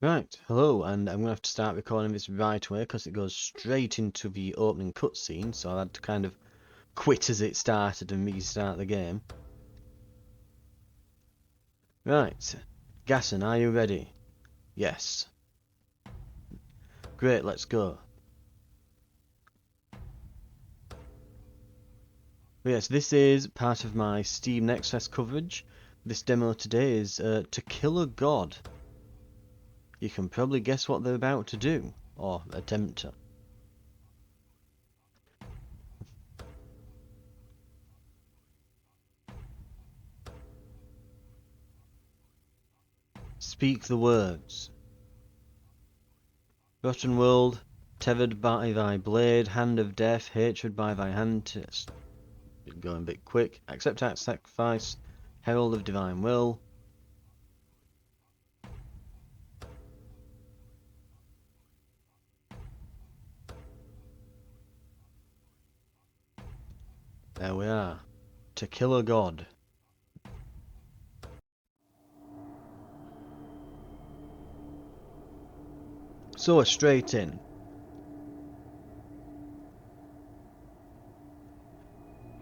Right, hello, and I'm going to have to start recording this right away because it goes straight into the opening cutscene, so I had to kind of quit as it started and restart the game. Right, Gasson, are you ready? Yes. Great, let's go. Yes, this is part of my Steam Next Fest coverage. This demo today is To Kill a God. You can probably guess what they're about to do, or attempt to. Speak the words. Rotten world, tethered by thy blade, hand of death, hatred by thy hand, going a bit quick, accept our sacrifice, herald of divine will. There we are. To kill a god. So we're straight in.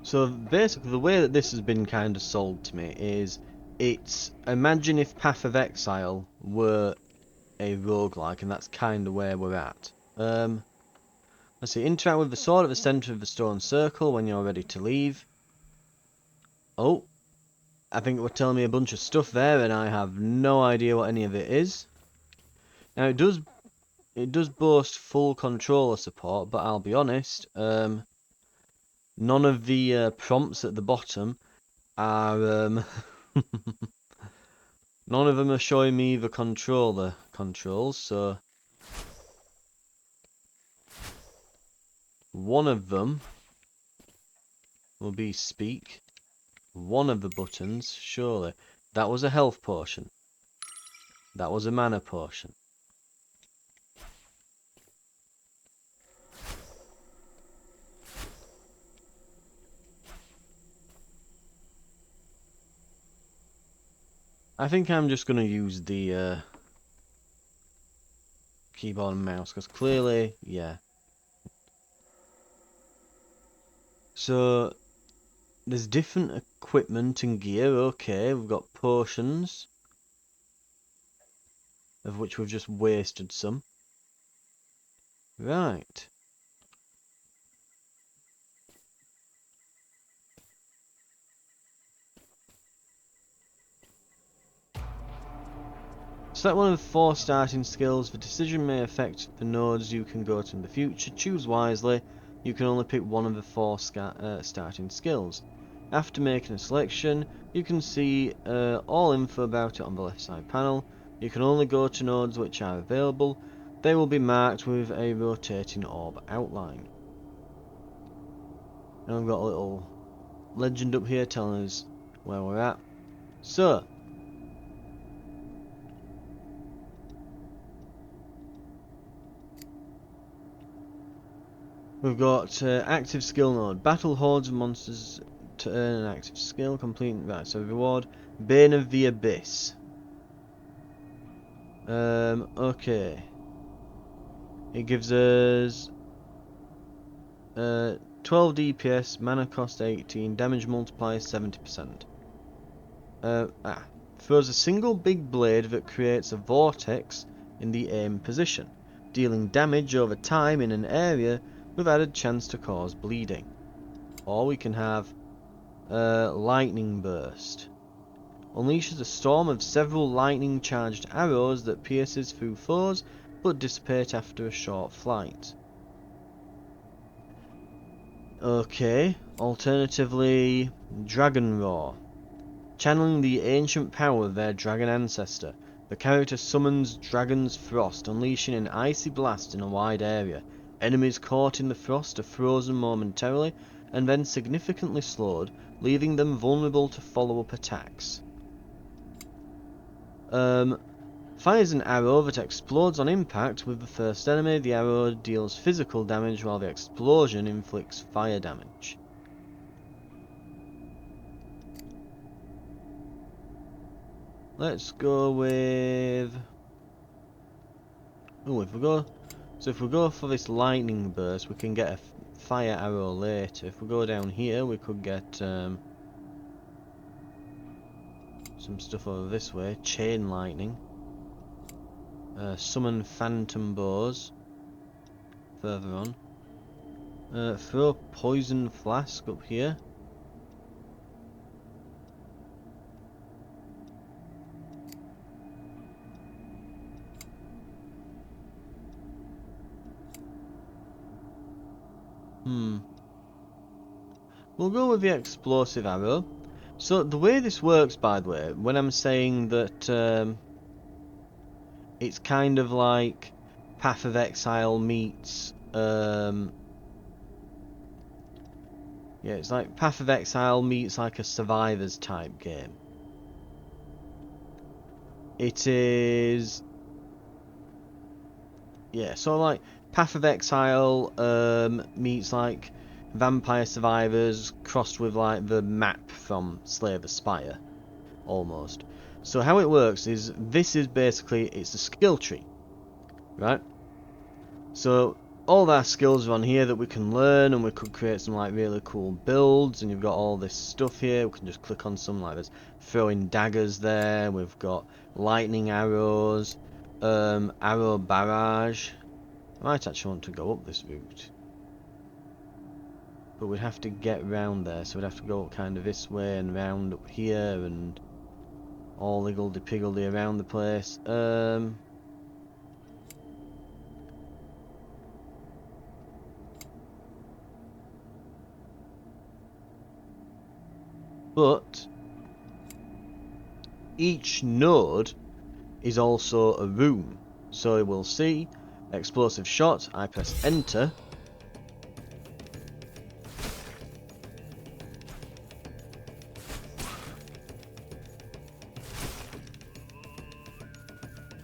So basically the way that this has been kind of sold to me is imagine if Path of Exile were a roguelike, and that's kind of where we're at. Let's see, interact with the sword at the centre of the stone circle when you're ready to leave. Oh, I think it was telling me a bunch of stuff there and I have no idea what any of it is. Now it does boast full controller support, but I'll be honest, none of the prompts at the bottom are none of them are showing me the controller controls, so one of them will be speak. One of the buttons, surely. That was a health potion. That was a mana potion. I think I'm just going to use the keyboard and mouse, because clearly, yeah. So, there's different equipment and gear, okay, we've got potions, of which we've just wasted some. Right. Select one of the 4 starting skills. The decision may affect the nodes you can go to in the future. Choose wisely. You can only pick one of the 4 starting skills. After making a selection, you can see all info about it on the left side panel. You can only go to nodes which are available. They will be marked with a rotating orb outline. And I've got a little legend up here telling us where we're at. So, we've got active skill node. Battle hordes of monsters to earn an active skill. Complete. Right, so reward. Bane of the Abyss. Okay. It gives us 12 DPS, mana cost 18, damage multiplier 70%. Throws a single big blade that creates a vortex in the aim position, dealing damage over time in an area with added chance to cause bleeding. Or we can have lightning burst. Unleashes a storm of several lightning-charged arrows that pierces through foes, but dissipate after a short flight. Okay, alternatively, Dragon Roar. Channeling the ancient power of their dragon ancestor, the character summons Dragon's Frost, unleashing an icy blast in a wide area. Enemies caught in the frost are frozen momentarily, and then significantly slowed, leaving them vulnerable to follow-up attacks. Fires an arrow that explodes on impact with the first enemy. The arrow deals physical damage while the explosion inflicts fire damage. Let's go with Oh, if we go... So if we go for this lightning burst, we can get a fire arrow later. If we go down here, we could get some stuff over this way. Chain lightning. Summon phantom bows. Further on. Throw poison flask up here. We'll go with the explosive arrow. So the way this works, by the way, when I'm saying that it's kind of like Path of Exile meets yeah, it's like Path of Exile meets like a Survivors type game. It is, yeah, so like Path of Exile meets like Vampire Survivors crossed with like the map from Slay the Spire, almost. So how it works is, this is basically, it's a skill tree, right? So all of our skills are on here that we can learn, and we could create some like really cool builds, and you've got all this stuff here. We can just click on some, like there's throwing daggers there, we've got lightning arrows, arrow barrage. I might actually want to go up this route, but we'd have to get round there, so we'd have to go kind of this way and round up here and all higgledy-piggledy around the place. But each node is also a room. So we'll see explosive shot, I press enter.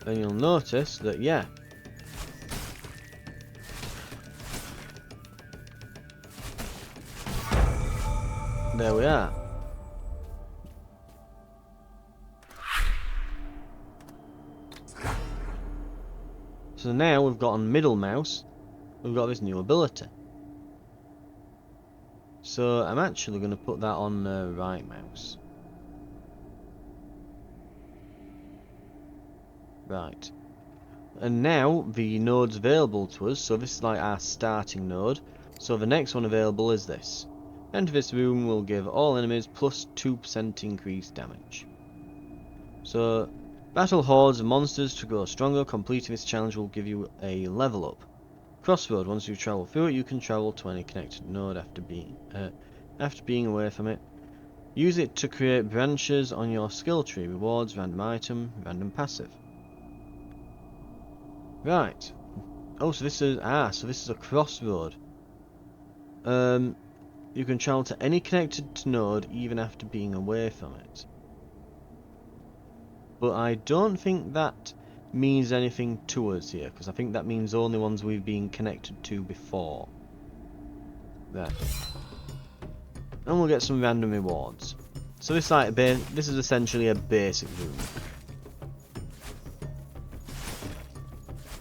Then you'll notice that, yeah, there we are. So now we've got on middle mouse, we've got this new ability. So I'm actually going to put that on right mouse. Right. And now the node's available to us, so this is like our starting node. So the next one available is this. Enter this room will give all enemies plus 2% increased damage. So, battle hordes of monsters to grow stronger. Completing this challenge will give you a level up. Crossroad, once you travel through it, you can travel to any connected node after being away from it. Use it to create branches on your skill tree. Rewards, random item, random passive. Right. Oh, so this is a crossroad. You can travel to any connected node even after being away from it. But I don't think that means anything to us here, because I think that means only ones we've been connected to before. There. And we'll get some random rewards. So this is essentially a basic room.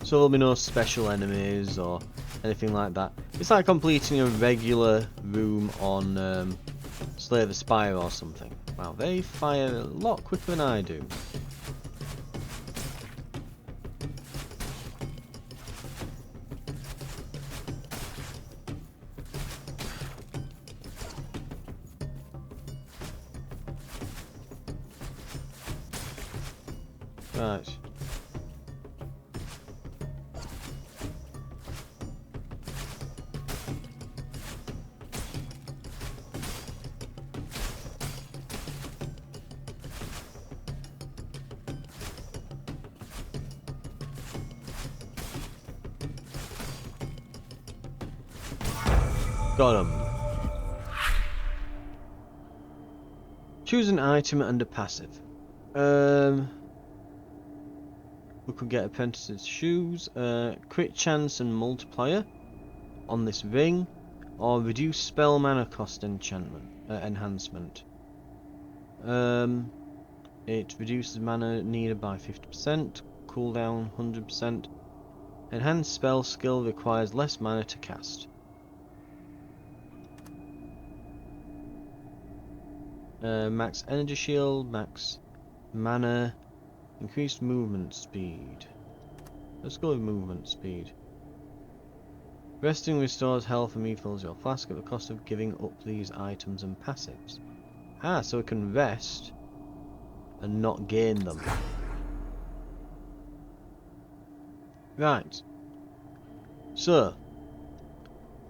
So there'll be no special enemies or anything like that. It's like completing a regular room on Slay the Spire or something. Wow, they fire a lot quicker than I do. Right. Got 'em. Choose an item and a passive. We could get Apprentice's Shoes, crit chance and multiplier on this ring, or reduce spell mana cost enhancement. It reduces mana needed by 50%, cooldown 100%. Enhanced spell skill requires less mana to cast. Max energy shield, max mana, increased movement speed. Let's go with movement speed. Resting restores health and refills your flask at the cost of giving up these items and passives. Ah, so we can rest and not gain them. Right. So,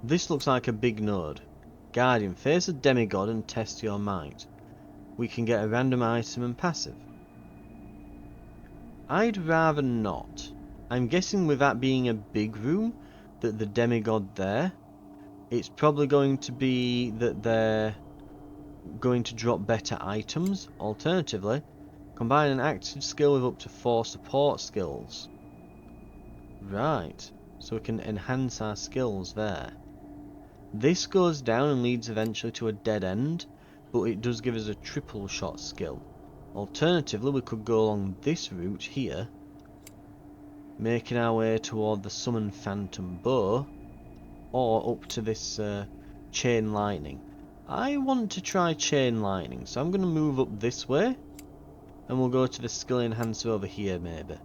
this looks like a big node. Guardian, face a demigod and test your might. We can get a random item and passive. I'd rather not. I'm guessing with that being a big room, that the demigod there, it's probably going to be that they're going to drop better items. Alternatively, combine an active skill with up to 4 support skills. Right, so we can enhance our skills there. This goes down and leads eventually to a dead end, but it does give us a triple shot skill. Alternatively, we could go along this route here, making our way toward the Summon Phantom Bow, or up to this Chain Lightning. I want to try Chain Lightning, so I'm going to move up this way, and we'll go to the skill enhancer over here maybe.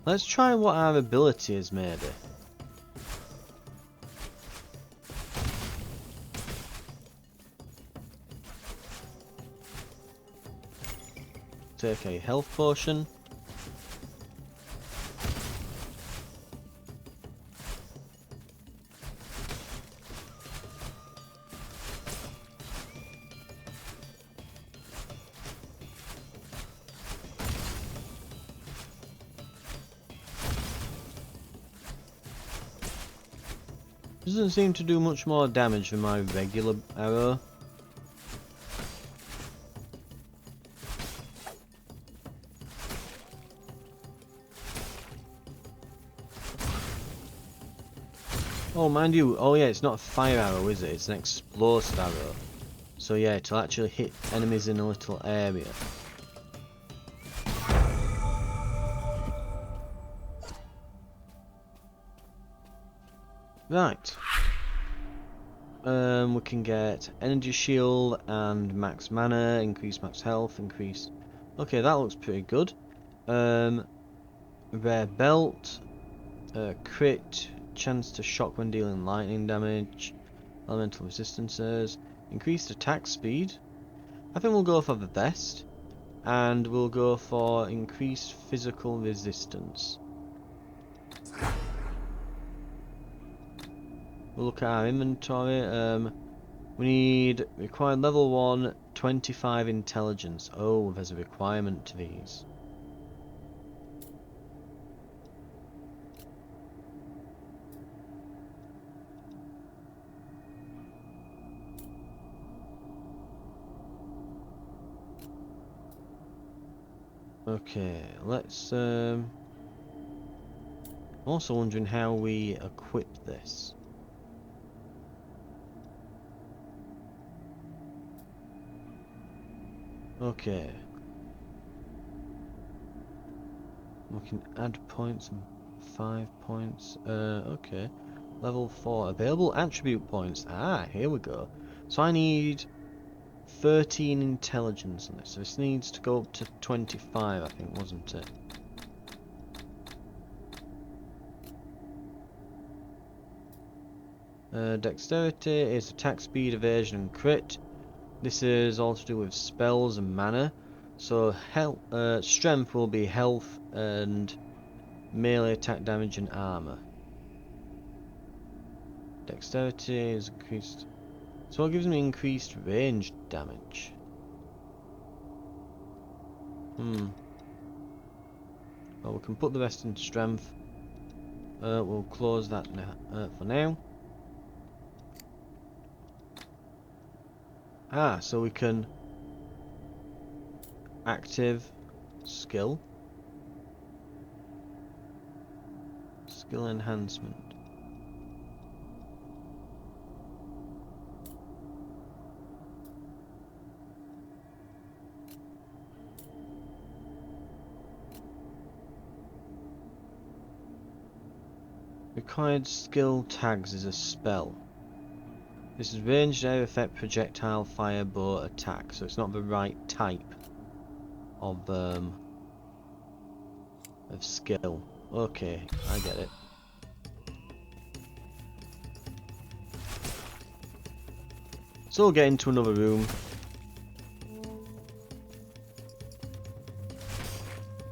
Let's try what our ability is maybe. Take a health potion. Doesn't seem to do much more damage than my regular arrow. Oh, mind you, oh yeah, it's not a fire arrow, is it? It's an explosive arrow. So yeah, it'll actually hit enemies in a little area. Right. We can get energy shield and max mana, increase max health, increase... Okay, that looks pretty good. Rare belt, crit, chance to shock when dealing lightning damage, elemental resistances, increased attack speed. I think we'll go for the best, and we'll go for increased physical resistance. We'll look at our inventory. We need required level 1, 25 intelligence. Oh, there's a requirement to these. Okay, let's also wondering how we equip this. Okay. We can add points and 5 points. Okay. Level 4. Available attribute points. Ah, here we go. So I need 13 intelligence on this. So this needs to go up to 25, I think, wasn't it? Dexterity is attack speed, evasion, and crit. This is all to do with spells and mana. So strength will be health and melee attack damage and armor. Dexterity is increased. So it gives me increased range damage. Well, we can put the rest into strength. We'll close that for now. Ah, so we can active skill enhancement. Required skill tags is a spell. This is ranged air effect, projectile, fire, bow, attack. So it's not the right type of skill. Okay, I get it. So we'll get into another room.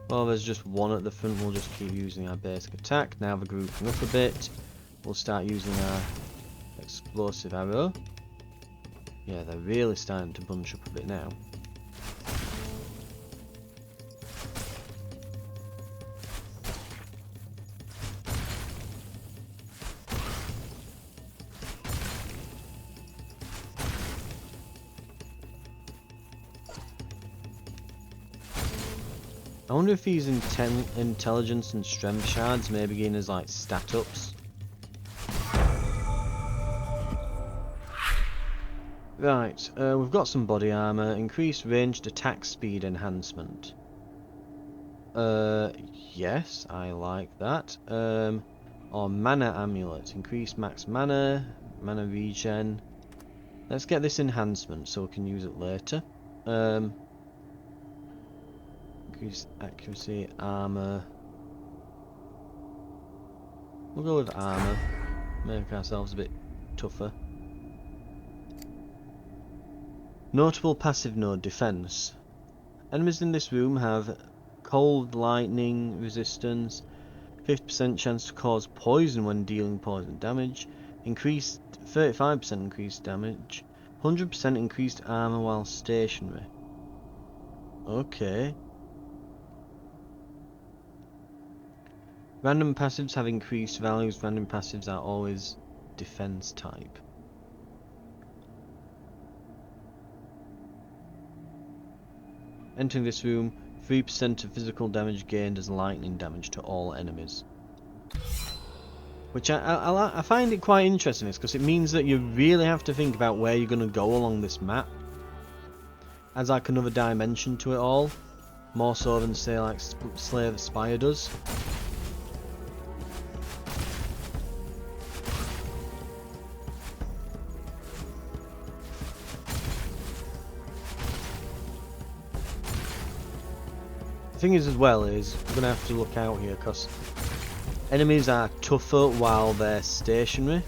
Well, there's just one at the front. We'll just keep using our basic attack. Now we're grouping up a bit. We'll start using our explosive arrow. Yeah, they're really starting to bunch up a bit now. I wonder if these intelligence and strength shards may begin as like stat ups. Right, we've got some body armor, increased ranged attack speed enhancement. Yes, I like that. Or mana amulet, increased max mana, mana regen. Let's get this enhancement so we can use it later. Increased accuracy, armor. We'll go with armor. Make ourselves a bit tougher. Notable passive node defense. Enemies in this room have cold lightning resistance, 50% chance to cause poison when dealing poison damage, increased 35% increased damage, 100% increased armor while stationary. Okay. Random passives have increased values. Random passives are always defense type. Entering this room, 3% of physical damage gained as lightning damage to all enemies. Which I find it quite interesting, because it means that you really have to think about where you're going to go along this map. Adds like another dimension to it all. More so than say like Slay the Spire does. The thing is as well is we're gonna have to look out here because enemies are tougher while they're stationary,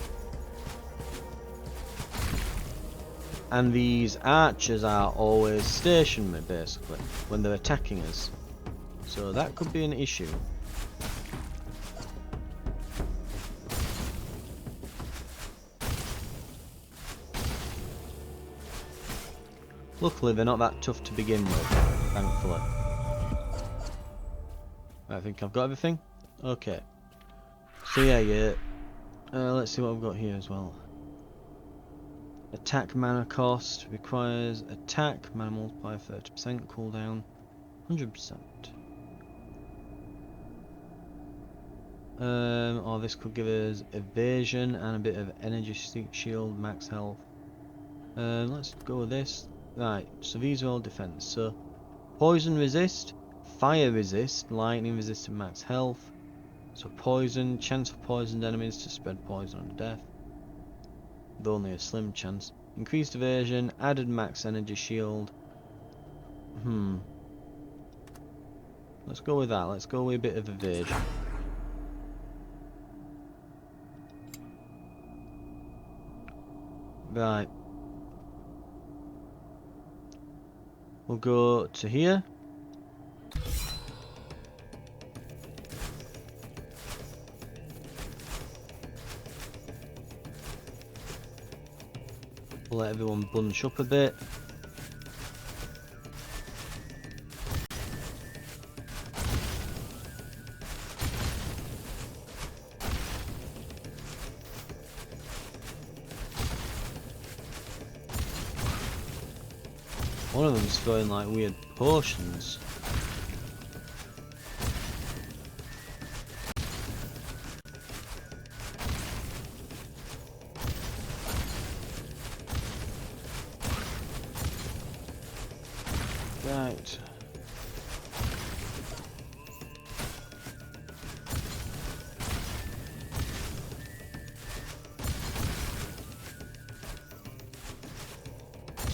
and these archers are always stationary basically when they're attacking us, so that could be an issue. Luckily they're not that tough to begin with, thankfully. I think I've got everything. Okay. So yeah. Let's see what I've got here as well. Attack mana cost requires attack mana multiplier 30%, cooldown 100%. Or this could give us evasion and a bit of energy shield, max health. Let's go with this. Right. So these are all defense. So poison resist. Fire resist, lightning resist and max health. So poison, chance for poisoned enemies to spread poison on death. Though only a slim chance. Increased evasion, added max energy shield. Let's go with that. Let's go with a bit of evasion. Right. We'll go to here. We'll let everyone bunch up a bit. One of them's throwing like weird potions. Right.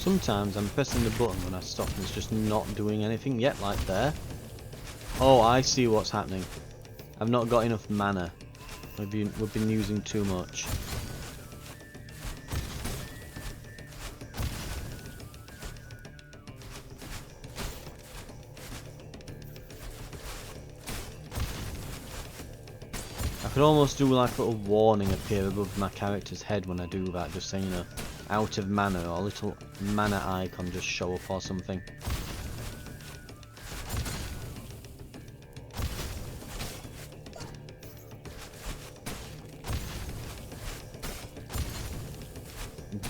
Sometimes I'm pressing the button when I stop and it's just not doing anything yet, like there. Oh, I see what's happening. I've not got enough mana. We've been using too much. I could almost do like a little warning appear above my character's head when I do that, just saying, you know, out of mana, or a little mana icon just show up or something.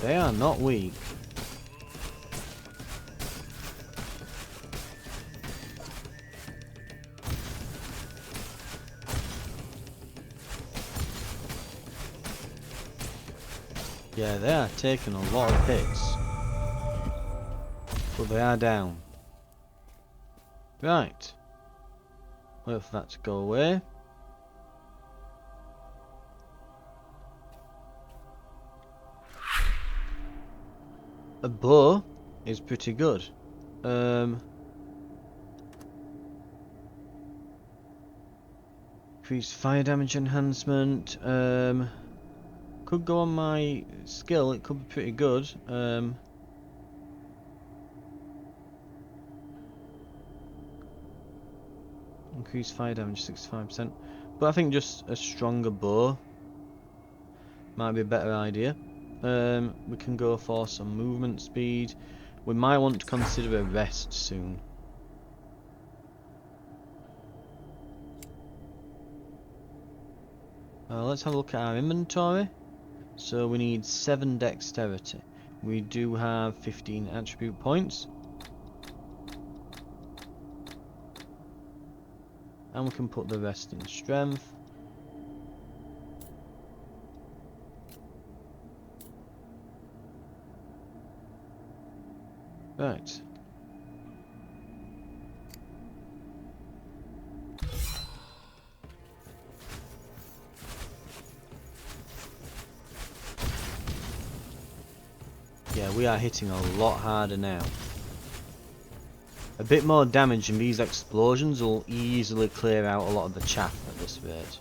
They are not weak. Yeah, they are taking a lot of hits. But they are down. Right. Wait for that to go away. A bow is pretty good. Increased fire damage enhancement. Could go on my skill, it could be pretty good. Increased fire damage 65%. But I think just a stronger bow might be a better idea. We can go for some movement speed. We might want to consider a rest soon. Let's have a look at our inventory. So we need 7 dexterity. We do have 15 attribute points. And we can put the rest in strength. Right. Yeah, we are hitting a lot harder now. A bit more damage and these explosions will easily clear out a lot of the chaff at this rate.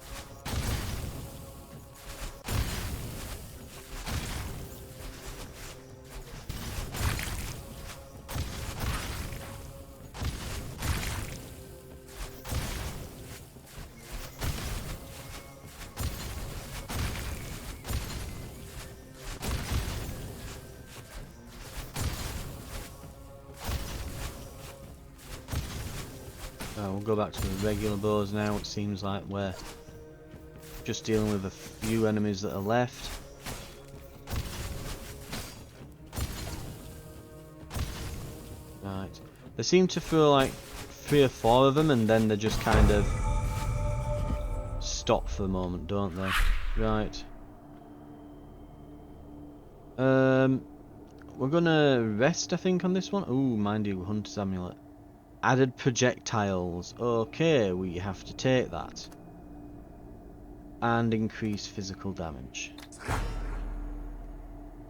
We'll go back to the regular bows now. It seems like we're just dealing with a few enemies that are left. Right. They seem to throw like 3 or 4 of them and then they just kind of stop for a moment, don't they? Right. We're gonna rest, I think, on this one. Ooh, mind you, Hunter's Amulet. Added projectiles. Okay, we have to take that. And increase physical damage.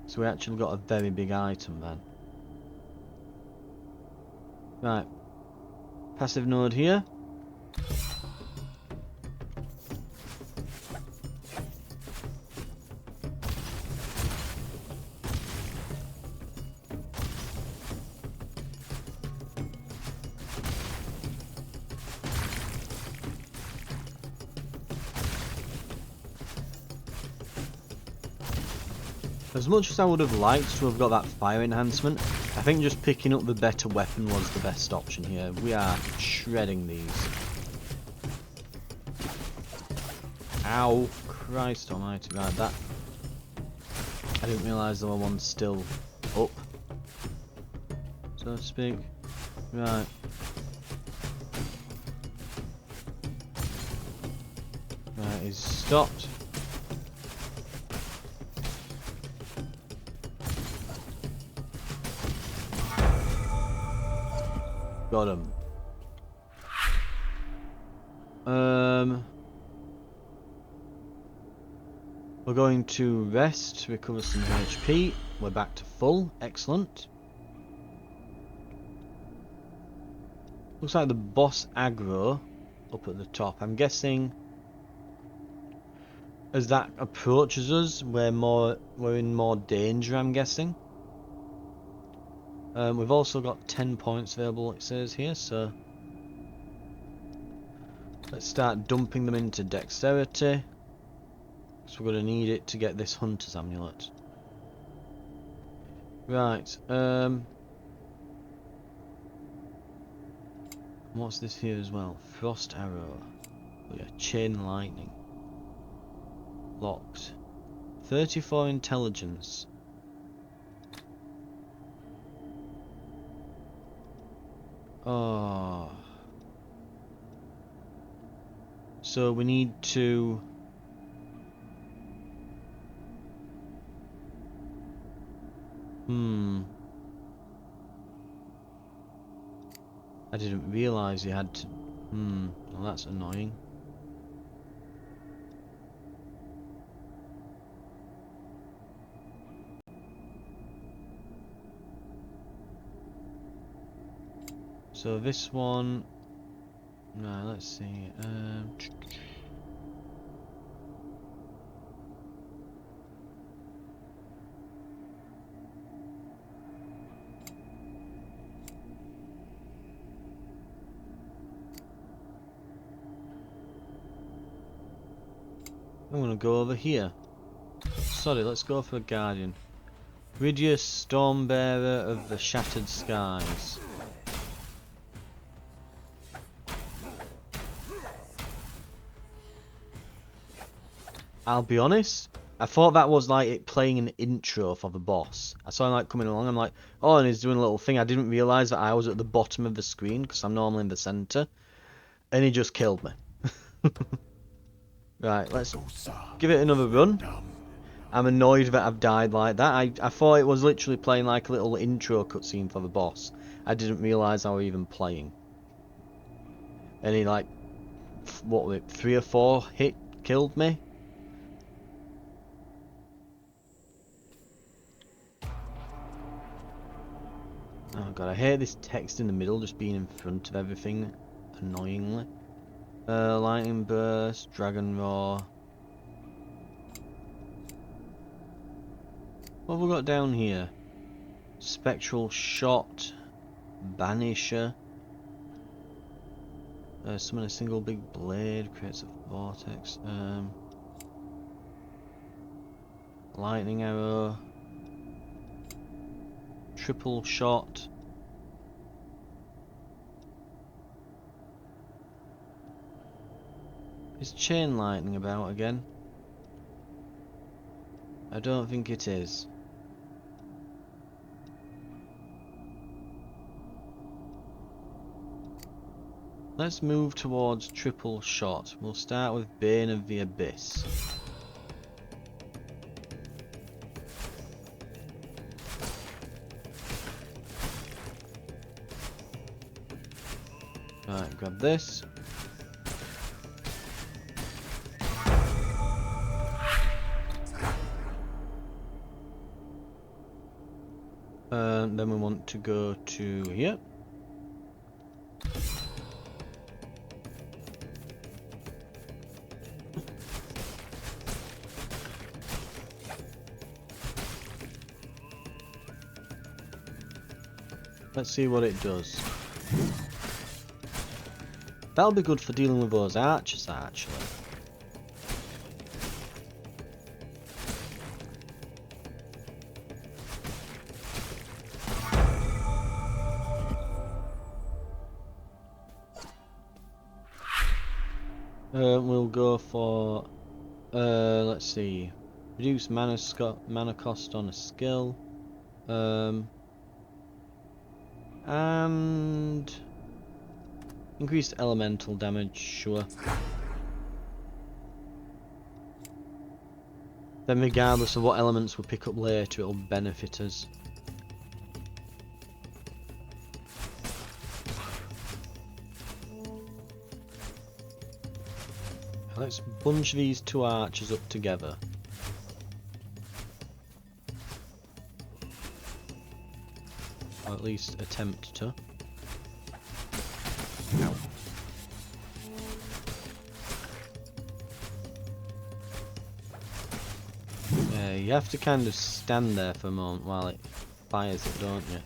So we actually got a very big item then. Right. Passive node here. As much as I would have liked to have got that fire enhancement, I think just picking up the better weapon was the best option here. We are shredding these. Ow! Christ almighty, right, that... I didn't realise there were one still up, so to speak. Right. Right, he's stopped. Got him. We're going to rest to recover some HP. We're back to full. Excellent. Looks like the boss aggro up at the top. I'm guessing as that approaches us, we're in more danger, I'm guessing. We've also got 10 points available, it says here, so let's start dumping them into dexterity. So we're going to need it to get this hunter's amulet. Right, what's this here as well? Frost arrow. Oh yeah, chain lightning. Locked. 34 intelligence. Oh. So we need to... I didn't realise you had to... well that's annoying. So this one... No, let's see. I'm gonna go over here. Sorry, let's go for a guardian. Rydia, Stormbearer of the Shattered Skies. I'll be honest, I thought that was like it playing an intro for the boss. I saw him like coming along, I'm like, oh, and he's doing a little thing. I didn't realise that I was at the bottom of the screen because I'm normally in the centre. And he just killed me. Right, let's give it another run. I'm annoyed that I've died like that. I thought it was literally playing like a little intro cutscene for the boss. I didn't realise I were even playing. And he like, what was it, 3 or 4 killed me? Oh god, I hate this text in the middle just being in front of everything, annoyingly. Lightning Burst, Dragon Roar. What have we got down here? Spectral Shot, Banisher. Summon a single big blade, creates a vortex. Lightning Arrow. Triple Shot. Is Chain Lightning about again? I don't think it is. Let's move towards Triple Shot. We'll start with Bane of the Abyss. Right, grab this. Then we want to go to here. Let's see what it does. That'll be good for dealing with those archers, actually. We'll go for, let's see, reduce mana cost on a skill, and increased elemental damage, sure. Then regardless of what elements we pick up later, it'll benefit us. Let's bunch these 2 archers up together. Or at least attempt to. Ow. Yeah, you have to kind of stand there for a moment while it fires it, don't you?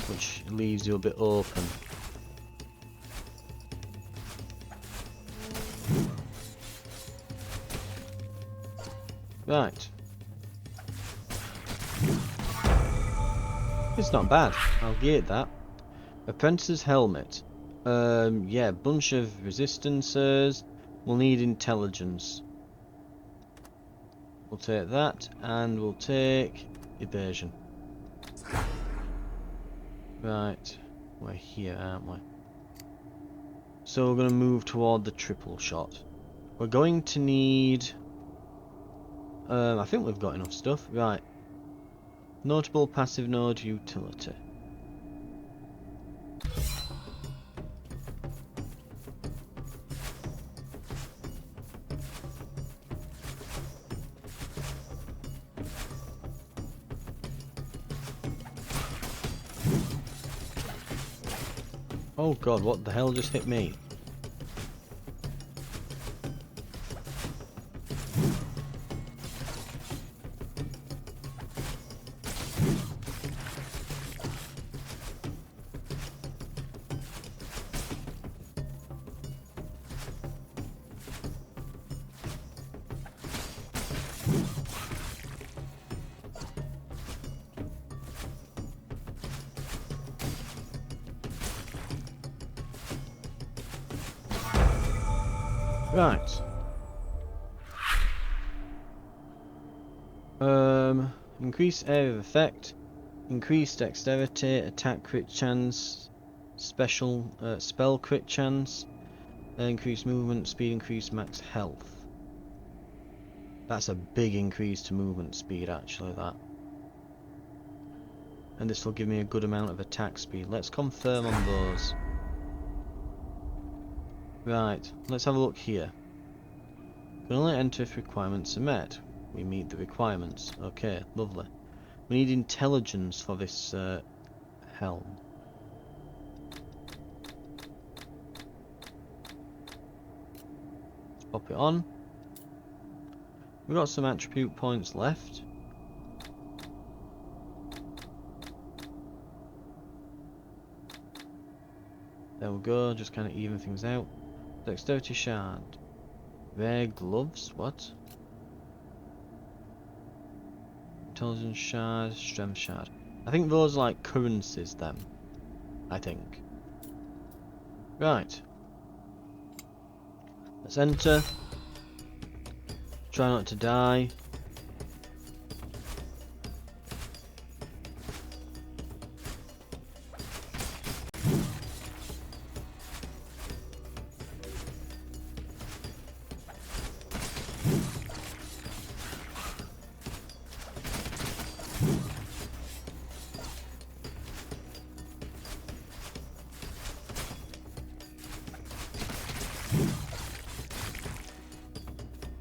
Which leaves you a bit open. Right. It's not bad. I'll get that. Apprentice's helmet. Yeah, bunch of resistancers. We'll need intelligence. We'll take that, and we'll take evasion. Right. We're here, aren't we? So we're going to move toward the triple shot. We're going to need... I think we've got enough stuff. Right. Notable passive node utility. Oh god, what the hell just hit me? Right. Increase area of effect, increase dexterity, attack crit chance, special spell crit chance, increase movement speed, increase max health. That's a big increase to movement speed, actually, that. And this will give me a good amount of attack speed. Let's confirm on those. Right, let's have a look here. Can only enter if requirements are met. We meet the requirements. Okay, lovely. We need intelligence for this helm. Let's pop it on. We've got some attribute points left. There we go, just kind of even things out. Dexterity shard. Rare gloves, what? Intelligence shard, strength shard. I think those are like currencies then. I think. Right. Let's enter. Try not to die.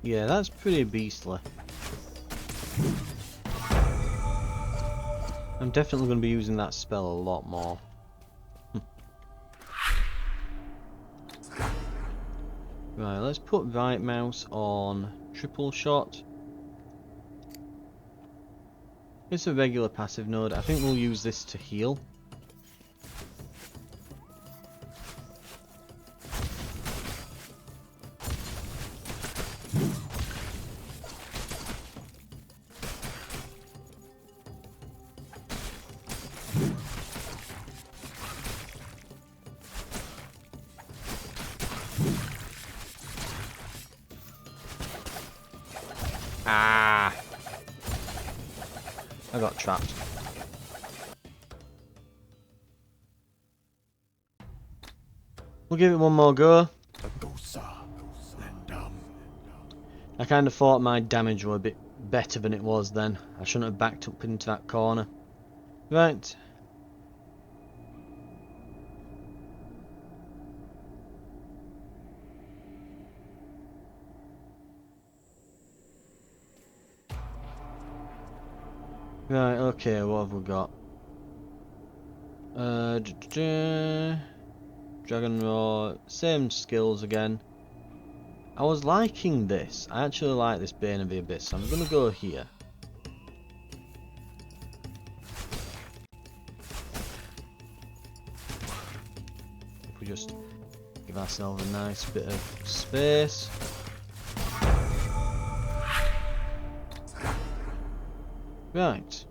Yeah, that's pretty beastly. I'm definitely going to be using that spell a lot more. Right, let's put right mouse on triple shot. It's a regular passive node. I think we'll use this to heal. Ah! I got trapped. We'll give it one more go. I kind of thought my damage were a bit better than it was then. I shouldn't have backed up into that corner. Right. Right, okay, what have we got? Dragon Roar, same skills again. I was liking this. I actually like this Bane of the Abyss, so I'm going to go here. If we just give ourselves a nice bit of space. Right.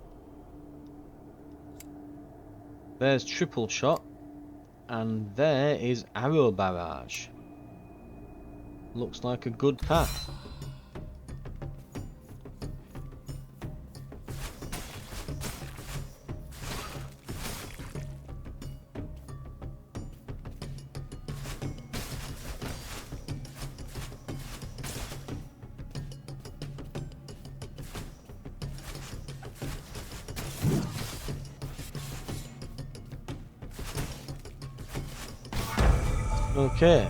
There's Triple Shot. And there is Arrow Barrage. Looks like a good path. Okay.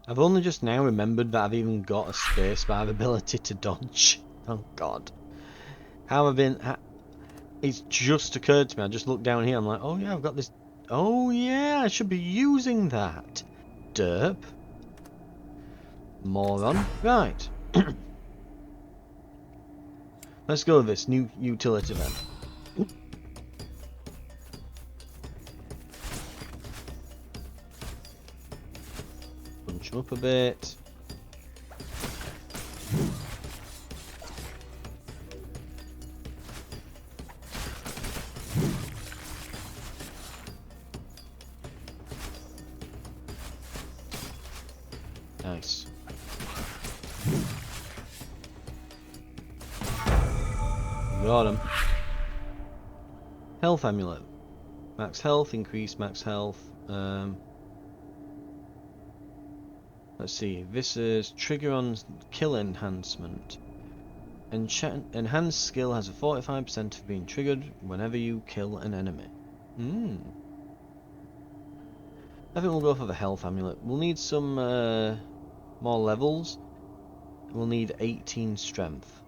I've only just now remembered that I've even got a spacebar ability to dodge. Oh god. How have I been... It's just occurred to me. I just looked down here. I'm like, oh yeah, I've got this... Oh yeah, I should be using that. Derp. Moron. Right. Let's go with this new utility then. Punch him up a bit. Nice. Got him. Health amulet. Max health, increase max health. Let's see. This is trigger on kill enhancement. Enhanced skill has a 45% of being triggered whenever you kill an enemy. I think we'll go for the health amulet. We'll need some more levels. We'll need 18 strength.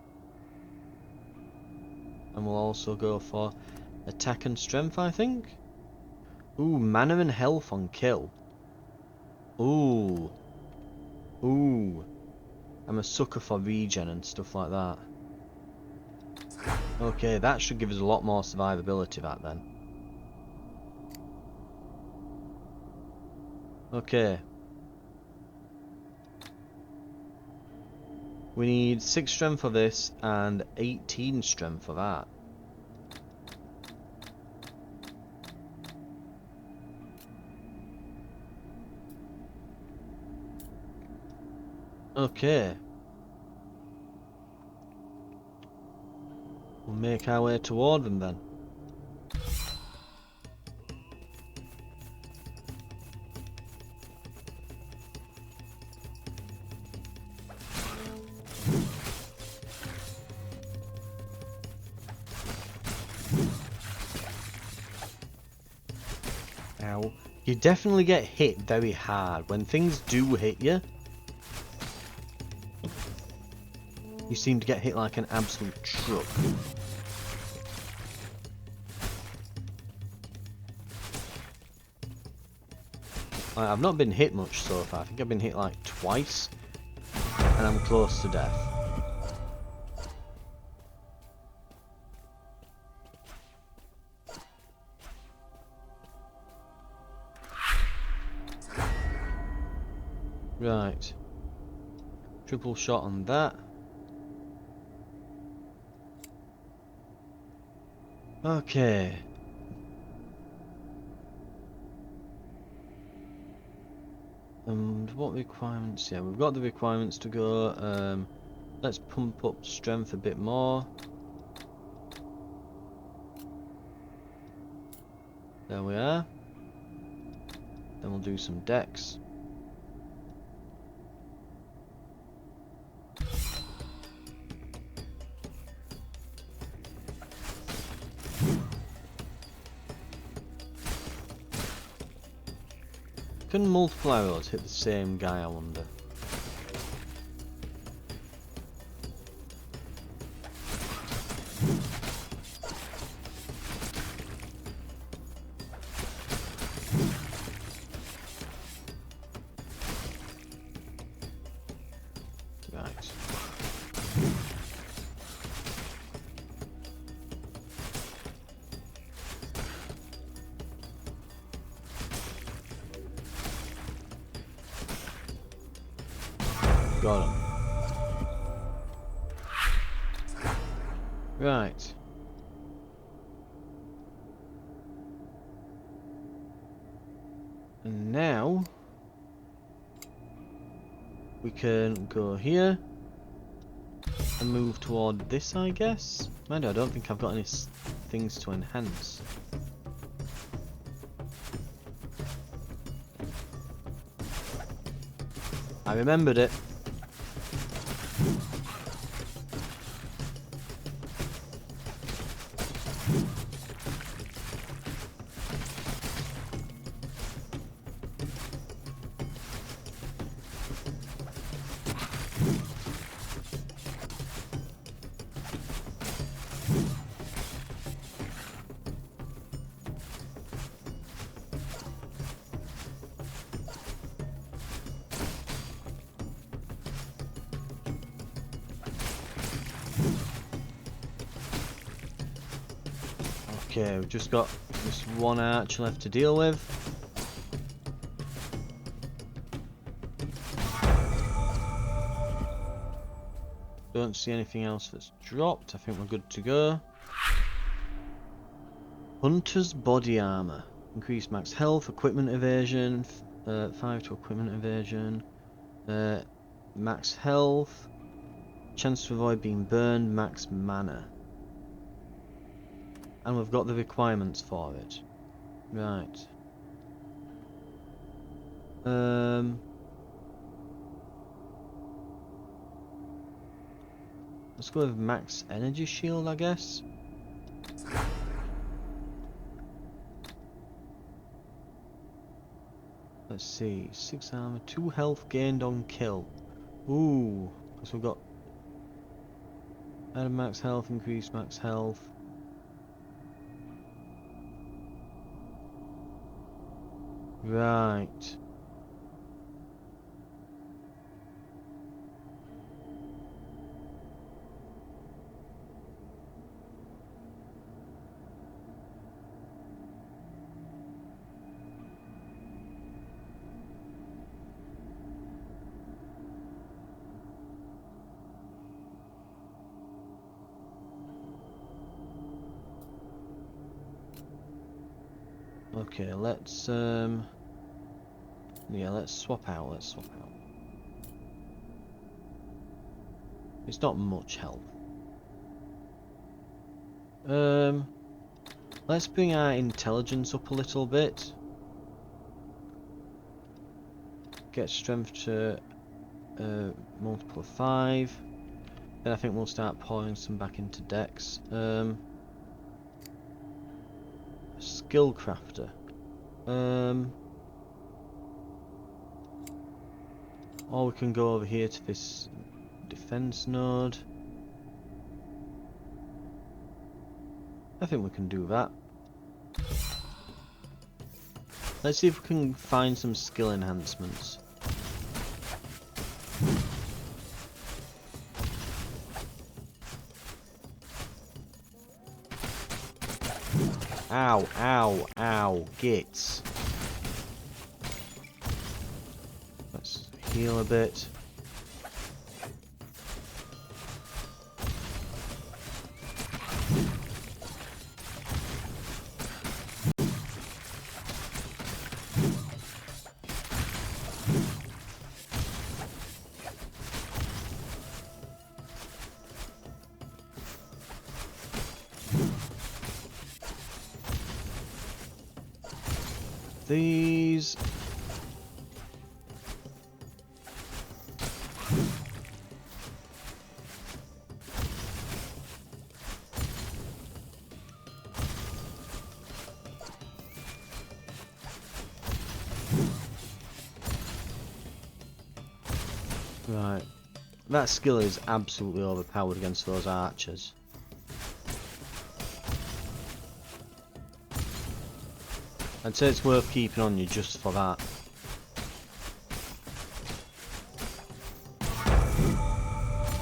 And we'll also go for attack and strength, I think. Ooh, mana and health on kill. Ooh. Ooh. I'm a sucker for regen and stuff like that. Okay, that should give us a lot more survivability, that then. Okay. We need 6 strength for this and 18 strength for that. Okay. We'll make our way toward them then. Ow. You definitely get hit very hard. When things do hit you, you seem to get hit like an absolute truck. I've not been hit much so far. I think I've been hit like twice, and I'm close to death. Right. Triple shot on that. Okay. And what requirements? Yeah, we've got the requirements to go. Let's pump up strength a bit more. There we are. Then we'll do some dex. Can multiple arrows hit the same guy, I wonder? Got him. Right. And now we can go here and move toward this, I guess. Mind you, I don't think I've got any things to enhance. I remembered it. Okay, we've just got this one arch left to deal with. Don't see anything else that's dropped. I think we're good to go. Hunter's body armor. Increased max health, equipment evasion, 5 to equipment evasion. Max health. Chance to avoid being burned, max mana. And we've got the requirements for it. Right. Let's go with max energy shield, I guess. Let's see. 6 armor, 2 health gained on kill. Ooh. So we've got add max health, increase max health. Right. Okay, let's yeah, let's swap out. It's not much help. Let's bring our intelligence up a little bit. Get strength to multiple of 5. Then I think we'll start pouring some back into Dex. Skill crafter. Or we can go over here to this defense node. I think we can do that. Let's see if we can find some skill enhancements. Ow, ow, ow, gits. Let's heal a bit. These right. That skill is absolutely overpowered against those archers. I'd say it's worth keeping on you just for that.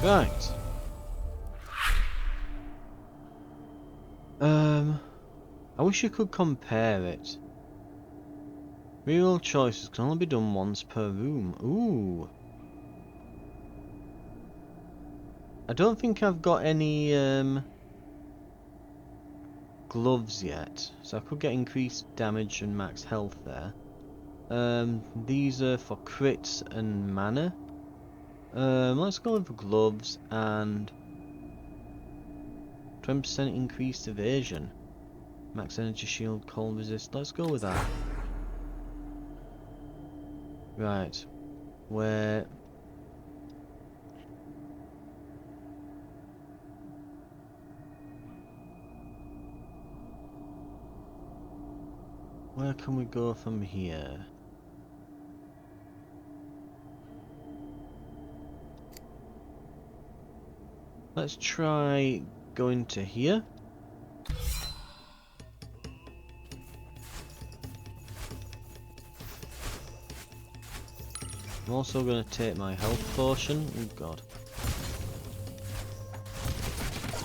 Right. I wish you could compare it. Real choices can only be done once per room. Ooh. I don't think I've got any gloves yet, so I could get increased damage and max health there. These are for crits and mana. Let's go with the gloves and 20% increased evasion. Max energy shield, cold resist. Let's go with that. Right. Where can we go from here? Let's try going to here. I'm also going to take my health potion. Oh god.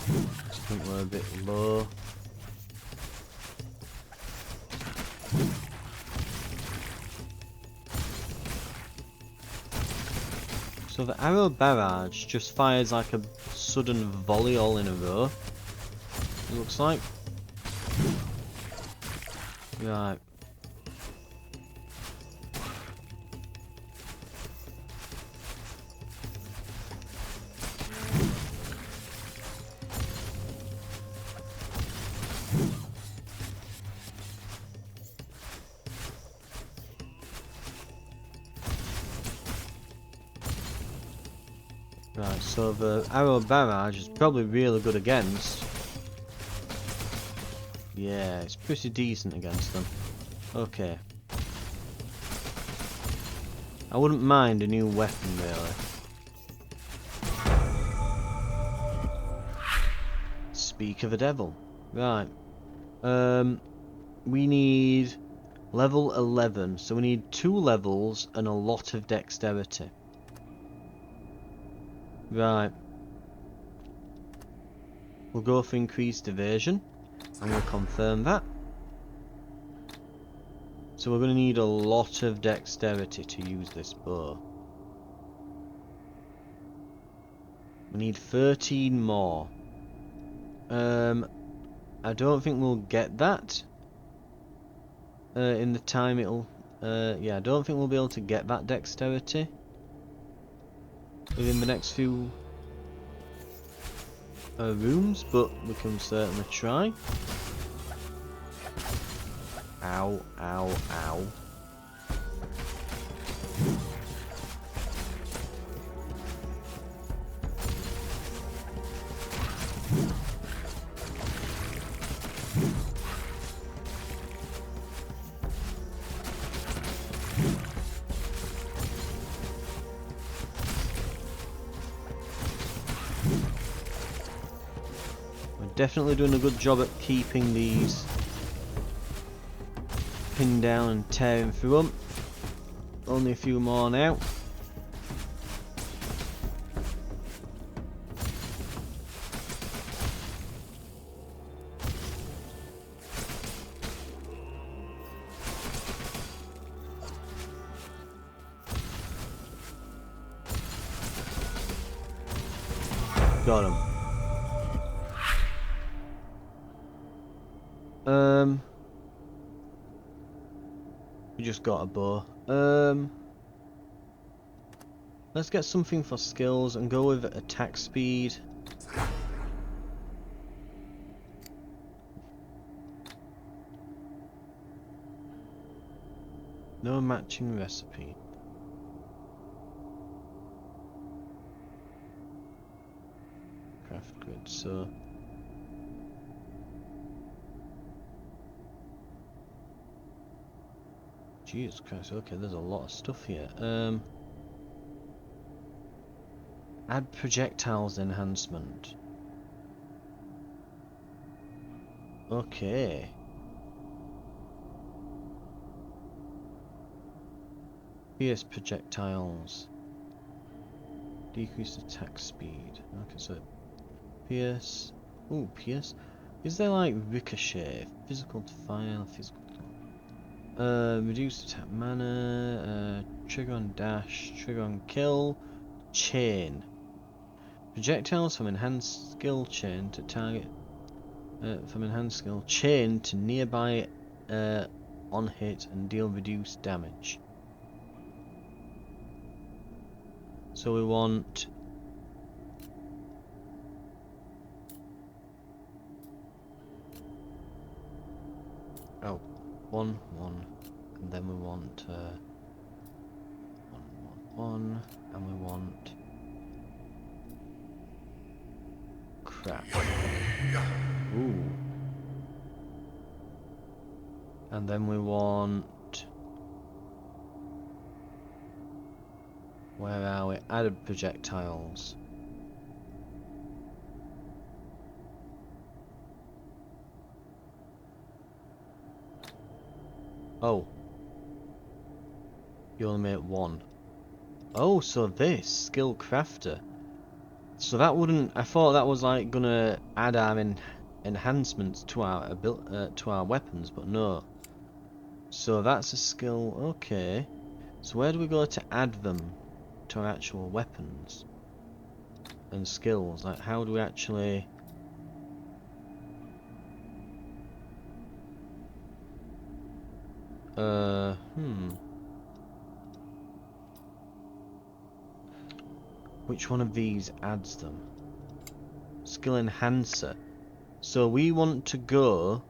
I think we're a bit low. So the arrow barrage just fires like a sudden volley all in a row. It looks like. Right. Right, so the arrow barrage is probably really good against. Yeah, it's pretty decent against them. Okay. I wouldn't mind a new weapon really. Speak of the devil. Right. We need level 11, so we need 2 levels and a lot of dexterity. Right. We'll go for increased evasion, and we'll confirm that. So we're going to need a lot of dexterity to use this bow. We need 13 more. I don't think we'll get that in the time it'll... yeah, I don't think we'll be able to get that dexterity within the next few rooms, but we can certainly try. Ow, ow, ow. We're definitely doing a good job at keeping these pinned down and tearing through them. Only a few more now. Got him. We just got a bow. Let's get something for skills and go with attack speed. No matching recipe. Craft grid, so... Jesus Christ, okay, there's a lot of stuff here. Add projectiles enhancement. Okay. Pierce projectiles. Decrease attack speed. Okay, so pierce. Ooh, pierce. Is there like ricochet? Physical to fire, physical to... reduced attack mana, trigger on dash, trigger on kill, chain. Projectiles from enhanced skill chain to target. From enhanced skill chain to nearby on hit and deal reduced damage. So we want one, and then we want 1, and we want crap. Ooh. And then we want, where are we? Added projectiles. Oh. You only made 1. Oh, so this skill crafter. So that wouldn't. I thought that was like gonna add our enhancements to our weapons, but no. So that's a skill. Okay. So where do we go to add them to our actual weapons and skills? Like, how do we actually? Which one of these adds them? Skill enhancer. So we want to go.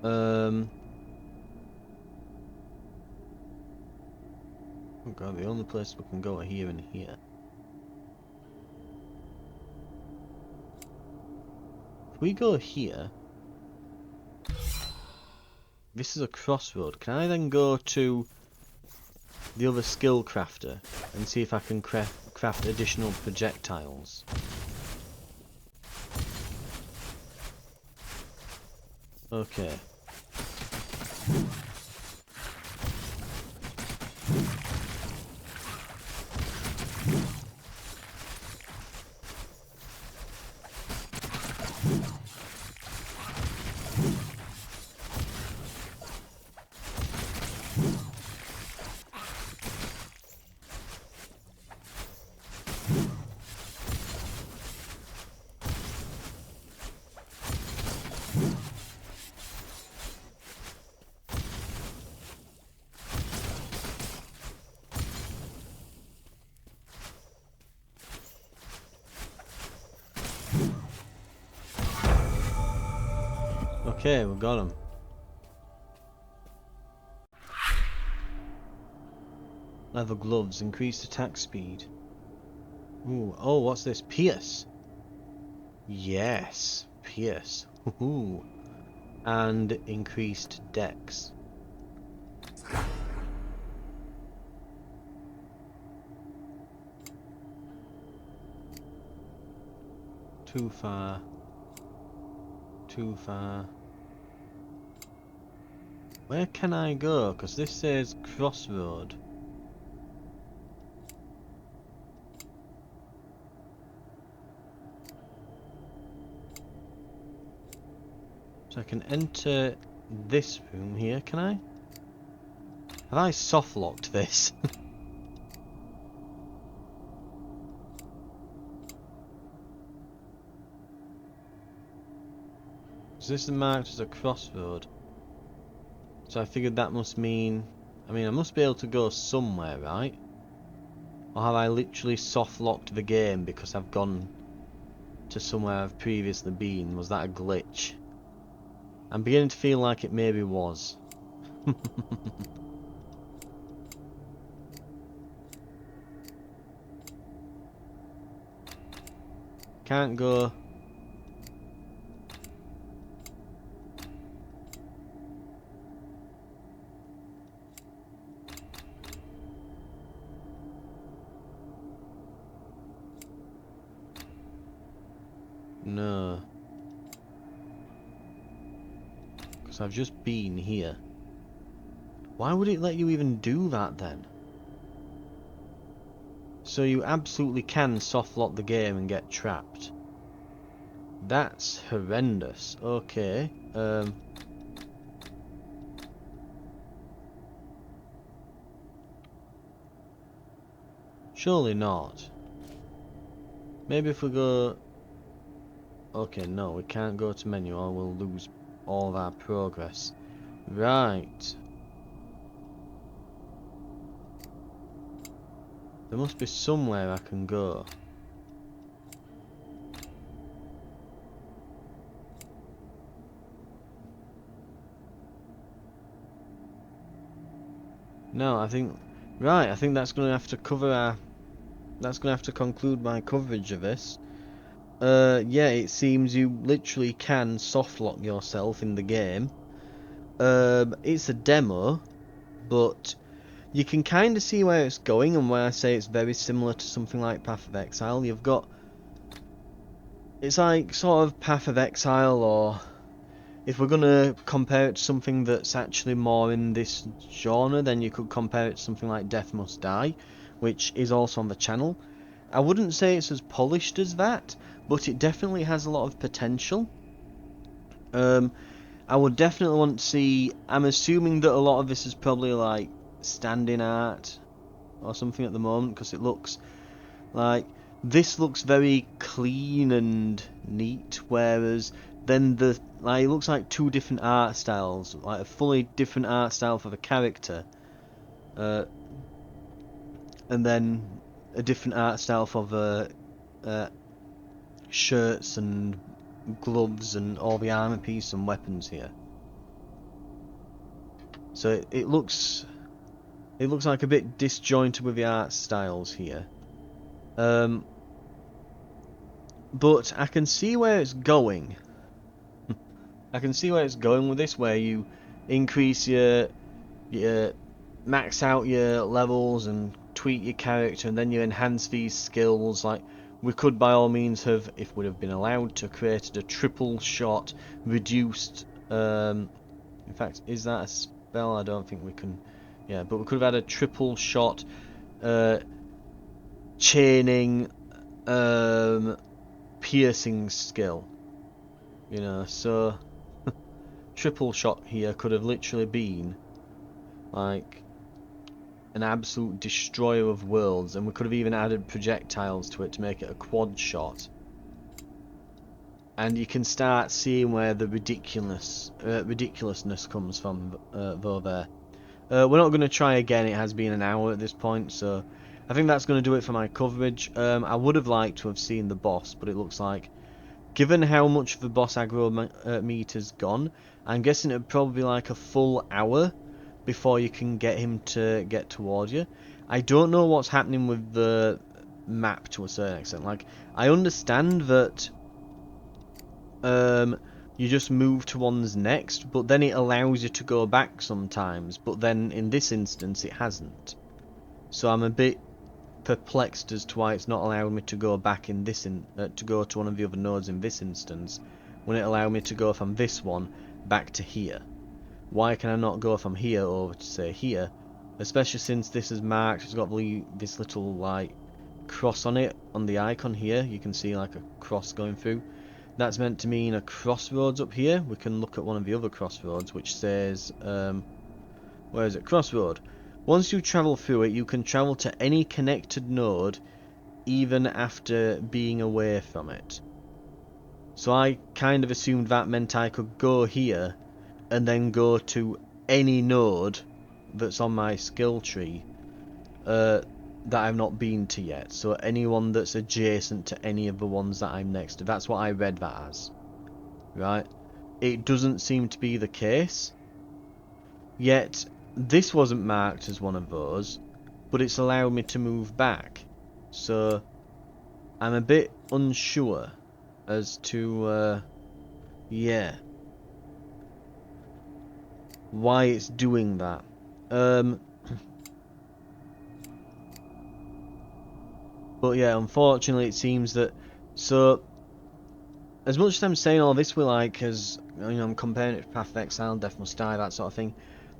Oh god, the only place we can go are here and here. If we go here, this is a crossroad. Can I then go to the other skill crafter and see if I can craft additional projectiles? Okay. Okay, we got him. Leather gloves, increased attack speed. Ooh, oh, what's this? Pierce. Yes, pierce. Ooh. And increased dex. Too far. Too far. Where can I go? Because this says crossroad. So I can enter this room here, can I? Have I soft locked this? So this is marked as a crossroad. So I figured that must mean... I mean, I must be able to go somewhere, right? Or have I literally soft locked the game because I've gone to somewhere I've previously been? Was that a glitch? I'm beginning to feel like it maybe was. Can't go. No. Because I've just been here. Why would it let you even do that then? So you absolutely can soft lock the game and get trapped. That's horrendous. Okay. Surely not. Maybe if we go... Okay, no, we can't go to menu or we'll lose all of our progress. Right. There must be somewhere I can go. No, I think... Right, I think that's going to have to cover our... That's going to have to conclude my coverage of this. Yeah, it seems you literally can softlock yourself in the game. It's a demo, but you can kind of see where it's going, and where I say it's very similar to something like Path of Exile. You've got... It's like sort of Path of Exile, or... If we're going to compare it to something that's actually more in this genre, then you could compare it to something like Death Must Die, which is also on the channel. I wouldn't say it's as polished as that, but it definitely has a lot of potential. I would definitely want to see... I'm assuming that a lot of this is probably like standing art or something at the moment, because it looks like... This looks very clean and neat, whereas then it looks like two different art styles, like a fully different art style for the character, and then a different art style for the shirts and gloves and all the armor pieces and weapons here. So it looks like a bit disjointed with the art styles here. But I can see where it's going. I can see where it's going with this, where you increase your max out your levels and tweak your character, and then you enhance these skills. Like, we could by all means have, if we'd have been allowed to, created a triple shot reduced... in fact, is that a spell? I don't think we can... Yeah, but we could have had a triple shot chaining piercing skill. You know, so... triple shot here could have literally been like an absolute destroyer of worlds, and we could have even added projectiles to it to make it a quad shot. And you can start seeing where the ridiculousness comes from, though there. We're not going to try again, it has been an hour at this point, so I think that's going to do it for my coverage. I would have liked to have seen the boss, but it looks like, given how much the boss aggro meter's gone, I'm guessing it'd probably be like a full hour before you can get him to get toward you. I don't know what's happening with the map to a certain extent. Like, I understand that you just move to one's next, but then it allows you to go back sometimes, but then in this instance it hasn't. So I'm a bit perplexed as to why it's not allowing me to go back in this to go to one of the other nodes in this instance, when it allowed me to go from this one back to here. Why can I not go from here over to say here, especially since this is marked, it's got this little like cross on it, on the icon here. You can see like a cross going through. That's meant to mean a crossroads up here. We can look at one of the other crossroads, which says where is it? Crossroad. Once you travel through it, you can travel to any connected node even after being away from it. So I kind of assumed that meant I could go here and then go to any node that's on my skill tree that I've not been to yet. So anyone that's adjacent to any of the ones that I'm next to. That's what I read that as. Right? It doesn't seem to be the case. Yet this wasn't marked as one of those, but it's allowed me to move back. So I'm a bit unsure as to yeah, why it's doing that. But yeah, unfortunately it seems that... So as much as I'm saying all this, as you know, I'm comparing it to Path of Exile, Death Must Die, that sort of thing.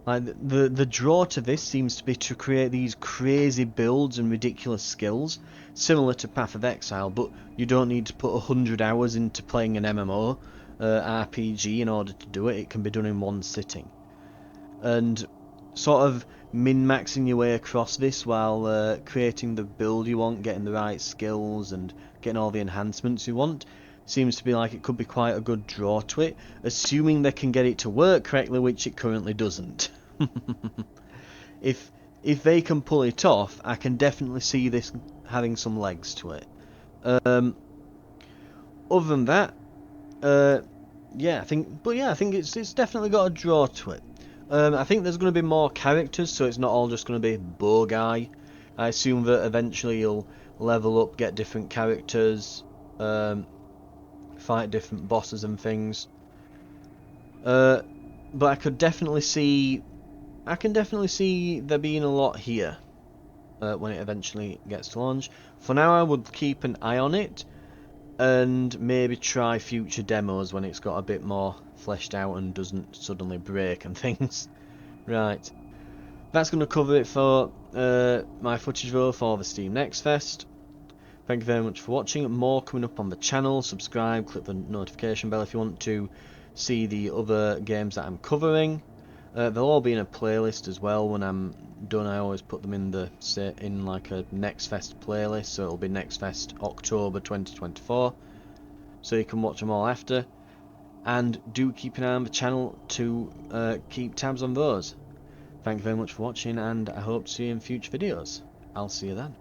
Like, the draw to this seems to be to create these crazy builds and ridiculous skills, similar to Path of Exile, but you don't need to put 100 hours into playing an MMO RPG in order to do it. It can be done in one sitting. And sort of min-maxing your way across this while creating the build you want, getting the right skills and getting all the enhancements you want, seems to be like it could be quite a good draw to it, assuming they can get it to work correctly, which it currently doesn't. If they can pull it off, I can definitely see this having some legs to it. Other than that, yeah, I think it's definitely got a draw to it. I think there's going to be more characters, so it's not all just going to be Bow Guy. I assume that eventually you'll level up, get different characters, fight different bosses and things. But I can definitely see there being a lot here when it eventually gets to launch. For now, I would keep an eye on it and maybe try future demos when it's got a bit more fleshed out and doesn't suddenly break and things. Right, that's going to cover it for my footage video for the Steam Next Fest. Thank you very much for watching. More coming up on the channel. Subscribe, click the notification bell if you want to see the other games that I'm covering. They'll all be in a playlist as well. When I'm done, I always put them in like a Next Fest playlist, so it'll be Next Fest October 2024, so you can watch them all after. And do keep an eye on the channel to keep tabs on those. Thank you very much for watching, and I hope to see you in future videos. I'll see you then.